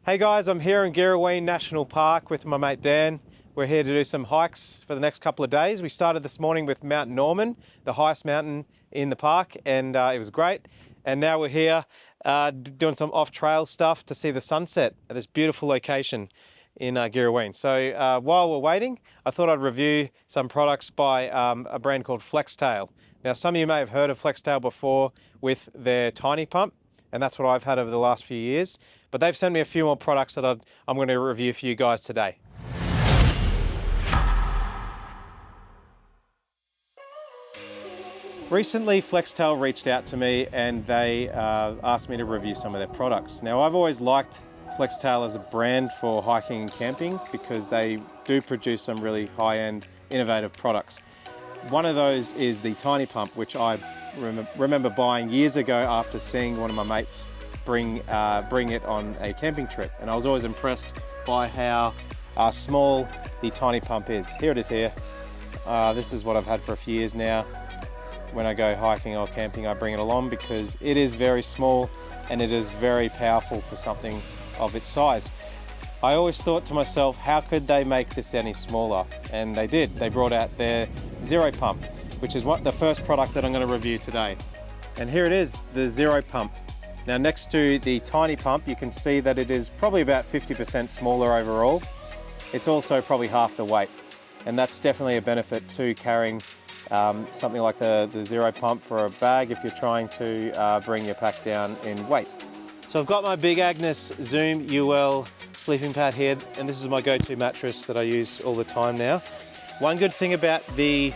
Hey guys, I'm here in Girraween National Park with my mate Dan. We're here to do some hikes for the next couple of days. We started this morning with Mount Norman, the highest mountain in the park, and it was great. And now we're here doing some off-trail stuff to see the sunset at this beautiful location in Girraween. So while we're waiting, I thought I'd review some products by a brand called Flextail. Now, some of you may have heard of Flextail before with their tiny pump, and that's what I've had over the last few years. But they've sent me a few more products that I'm going to review for you guys today. Recently, Flextail reached out to me and they asked me to review some of their products. Now, I've always liked Flextail as a brand for hiking and camping because they do produce some really high-end, innovative products. One of those is the tiny pump, which I remember buying years ago after seeing one of my mates bring it on a camping trip, and I was always impressed by how small the tiny pump is. Here it is here. This is what I've had for a few years now. When I go hiking or camping, I bring it along because it is very small and it is very powerful for something of its size. I always thought to myself, how could they make this any smaller? And they did. They brought out their Zero Pump, which is the first product that I'm going to review today. And here it is, the Zero Pump. Now, next to the tiny pump, you can see that it is probably about 50% smaller overall. It's also probably half the weight, and that's definitely a benefit to carrying something like the Zero Pump for a bag if you're trying to bring your pack down in weight. So I've got my Big Agnes Zoom UL sleeping pad here, and this is my go-to mattress that I use all the time now. One good thing about the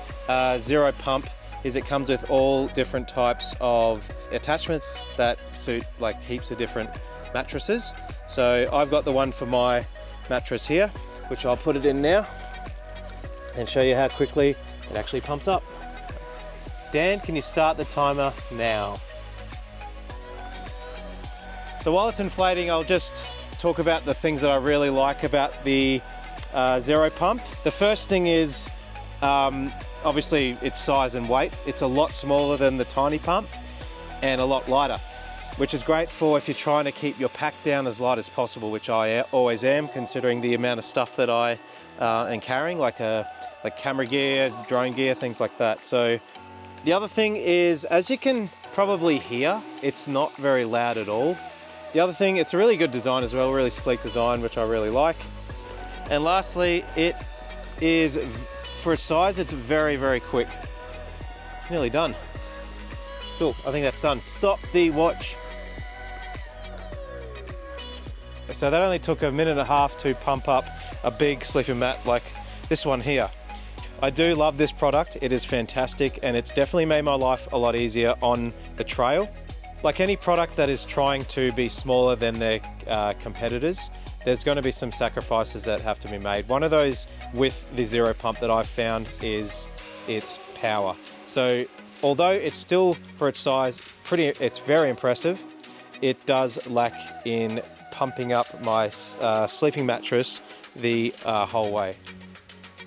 Zero Pump is it comes with all different types of attachments that suit like heaps of different mattresses. So I've got the one for my mattress here, which I'll put it in now and show you how quickly it actually pumps up. Dan, can you start the timer now? So while it's inflating, I'll just talk about the things that I really like about the Zero Pump. The first thing is obviously its size and weight. It's a lot smaller than the tiny pump and a lot lighter, which is great for if you're trying to keep your pack down as light as possible, which I always am, considering the amount of stuff that I am carrying, like camera gear, drone gear, things like that. So the other thing is, as you can probably hear, it's not very loud at all. The other thing, it's a really good design as well, really sleek design, which I really like. And lastly, it is, for its size, it's very, very quick. It's nearly done. Cool, I think that's done. Stop the watch. So that only took a minute and a half to pump up a big sleeping mat like this one here. I do love this product. It is fantastic, and it's definitely made my life a lot easier on the trail. Like any product that is trying to be smaller than their competitors, there's going to be some sacrifices that have to be made. One of those with the Zero Pump that I've found is its power. So although it's still, for its size, it's very impressive, it does lack in pumping up my sleeping mattress the whole way.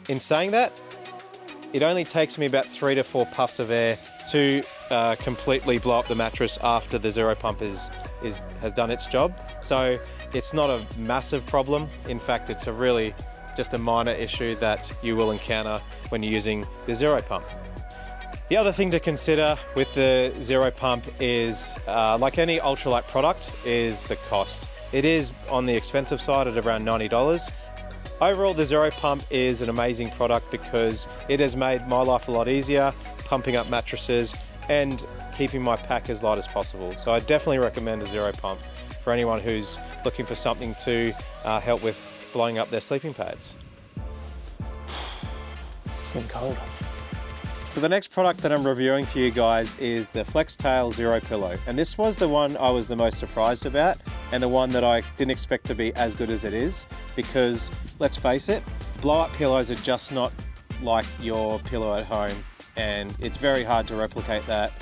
In saying that, it only takes me about 3 to 4 puffs of air to completely blow up the mattress after the Zero Pump has done its job. So it's not a massive problem. In fact, it's just a minor issue that you will encounter when you're using the Zero Pump. The other thing to consider with the Zero Pump is, like any ultralight product, is the cost. It is on the expensive side at around $90. Overall, the Zero Pump is an amazing product because it has made my life a lot easier, pumping up mattresses and keeping my pack as light as possible. So I definitely recommend the Zero Pump for anyone who's looking for something to help with blowing up their sleeping pads. It's getting cold. So the next product that I'm reviewing for you guys is the Flextail Zero Pillow. And this was the one I was the most surprised about, and the one that I didn't expect to be as good as it is, because let's face it, blow-up pillows are just not like your pillow at home, and it's very hard to replicate that.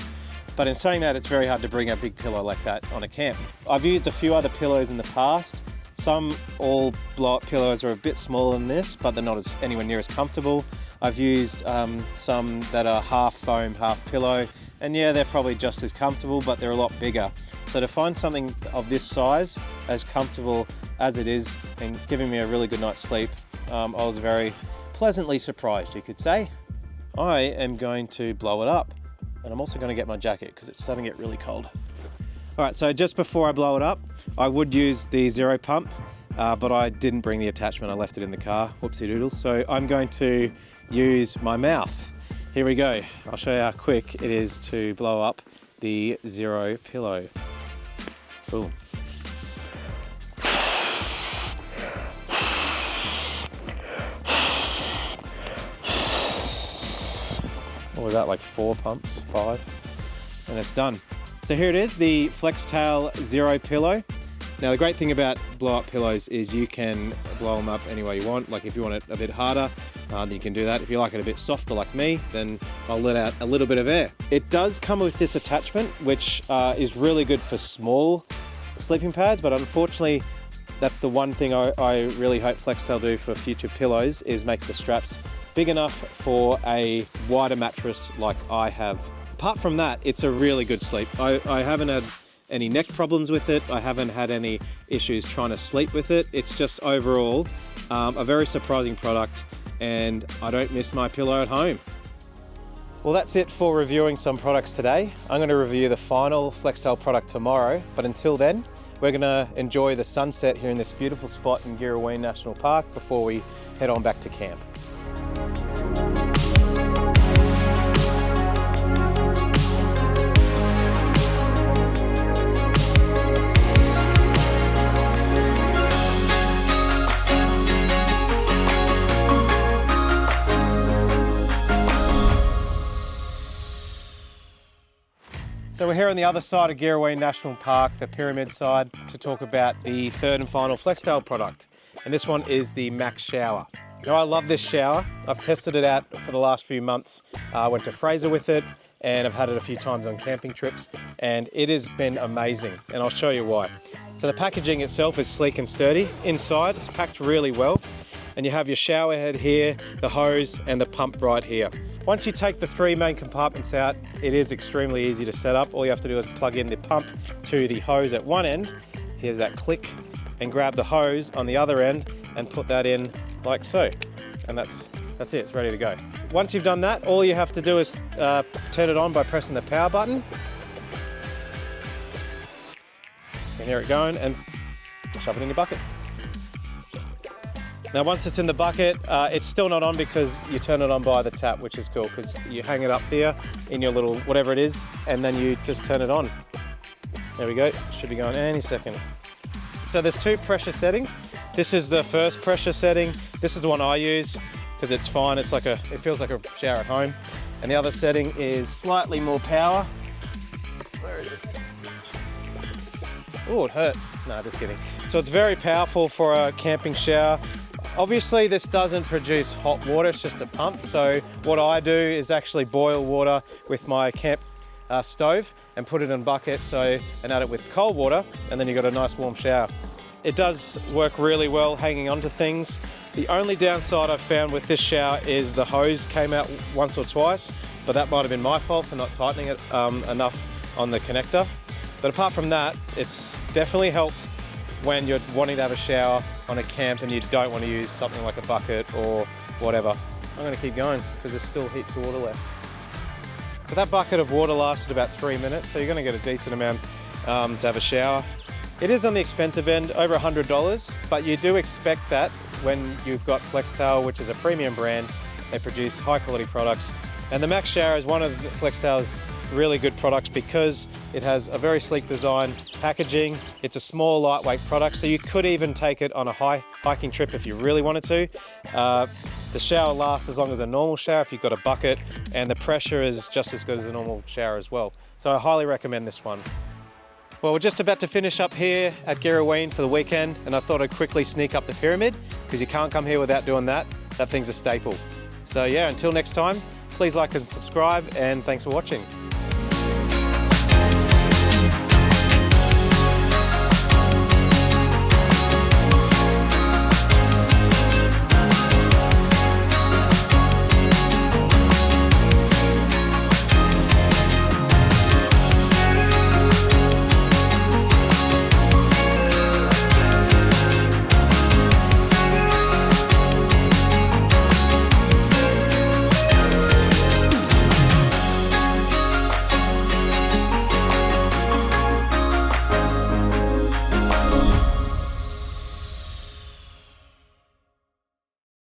But in saying that, it's very hard to bring a big pillow like that on a camp. I've used a few other pillows in the past. Some all blow-up pillows are a bit smaller than this, but they're not anywhere near as comfortable. I've used some that are half foam, half pillow, And yeah, they're probably just as comfortable, but they're a lot bigger. So to find something of this size, as comfortable as it is, and giving me a really good night's sleep, I was very pleasantly surprised, you could say. I am going to blow it up, and I'm also going to get my jacket because it's starting to get really cold. All right, so just before I blow it up, I would use the zero pump, but I didn't bring the attachment. I left it in the car, whoopsie doodles. So I'm going to use my mouth. Here we go. I'll show you how quick it is to blow up the zero pillow. Boom. What was that, like 4 pumps, 5? And it's done. So here it is, the Flextail Zero Pillow. Now the great thing about blow up pillows is you can blow them up any way you want. Like if you want it a bit harder, then you can do that. If you like it a bit softer like me, then I'll let out a little bit of air. It does come with this attachment, which is really good for small sleeping pads, but unfortunately, that's the one thing I really hope Flextail do for future pillows, is make the straps big enough for a wider mattress like I have. Apart from that, it's a really good sleep. I haven't had any neck problems with it. I haven't had any issues trying to sleep with it. It's just overall a very surprising product, and I don't miss my pillow at home. Well, that's it for reviewing some products today. I'm going to review the final Flextail product tomorrow, but until then, we're going to enjoy the sunset here in this beautiful spot in Girraween National Park before we head on back to camp. So we're here on the other side of Girraween National Park, the pyramid side, to talk about the third and final Flextail product. And this one is the Max Shower. Now I love this shower. I've tested it out for the last few months. I went to Fraser with it, and I've had it a few times on camping trips, and it has been amazing, and I'll show you why. So the packaging itself is sleek and sturdy. Inside, it's packed really well. And you have your shower head here, the hose, and the pump right here. Once you take the 3 main compartments out, it is extremely easy to set up. All you have to do is plug in the pump to the hose at one end, here's that click, and grab the hose on the other end and put that in like so. And that's it, it's ready to go. Once you've done that, all you have to do is turn it on by pressing the power button. And hear it going, and shove it in your bucket. Now once it's in the bucket, it's still not on because you turn it on by the tap, which is cool because you hang it up here in your little whatever it is, and then you just turn it on. There we go, should be going any second. So there's 2 pressure settings. This is the first pressure setting. This is the one I use because it's fine. It's like it feels like a shower at home. And the other setting is slightly more power. Where is it? Oh, it hurts. No, just kidding. So it's very powerful for a camping shower. Obviously this doesn't produce hot water, it's just a pump. So what I do is actually boil water with my camp stove and put it in a bucket and add it with cold water, and then you've got a nice warm shower. It does work really well hanging onto things. The only downside I've found with this shower is the hose came out once or twice, but that might have been my fault for not tightening it enough on the connector. But apart from that, it's definitely helped when you're wanting to have a shower on a camp and you don't want to use something like a bucket or whatever. I'm going to keep going because there's still heaps of water left. So that bucket of water lasted about 3 minutes, so you're going to get a decent amount to have a shower. It is on the expensive end, over $100, but you do expect that when you've got Flextail, which is a premium brand. They produce high quality products, and the Max Shower is one of Flextail's really good products because it has a very sleek design, packaging. It's a small, lightweight product, so you could even take it on a hiking trip if you really wanted to. The shower lasts as long as a normal shower if you've got a bucket, and the pressure is just as good as a normal shower as well. So I highly recommend this one. Well, we're just about to finish up here at Girraween for the weekend, and I thought I'd quickly sneak up the pyramid because you can't come here without doing that. That thing's a staple. So yeah, until next time, please like and subscribe, and thanks for watching.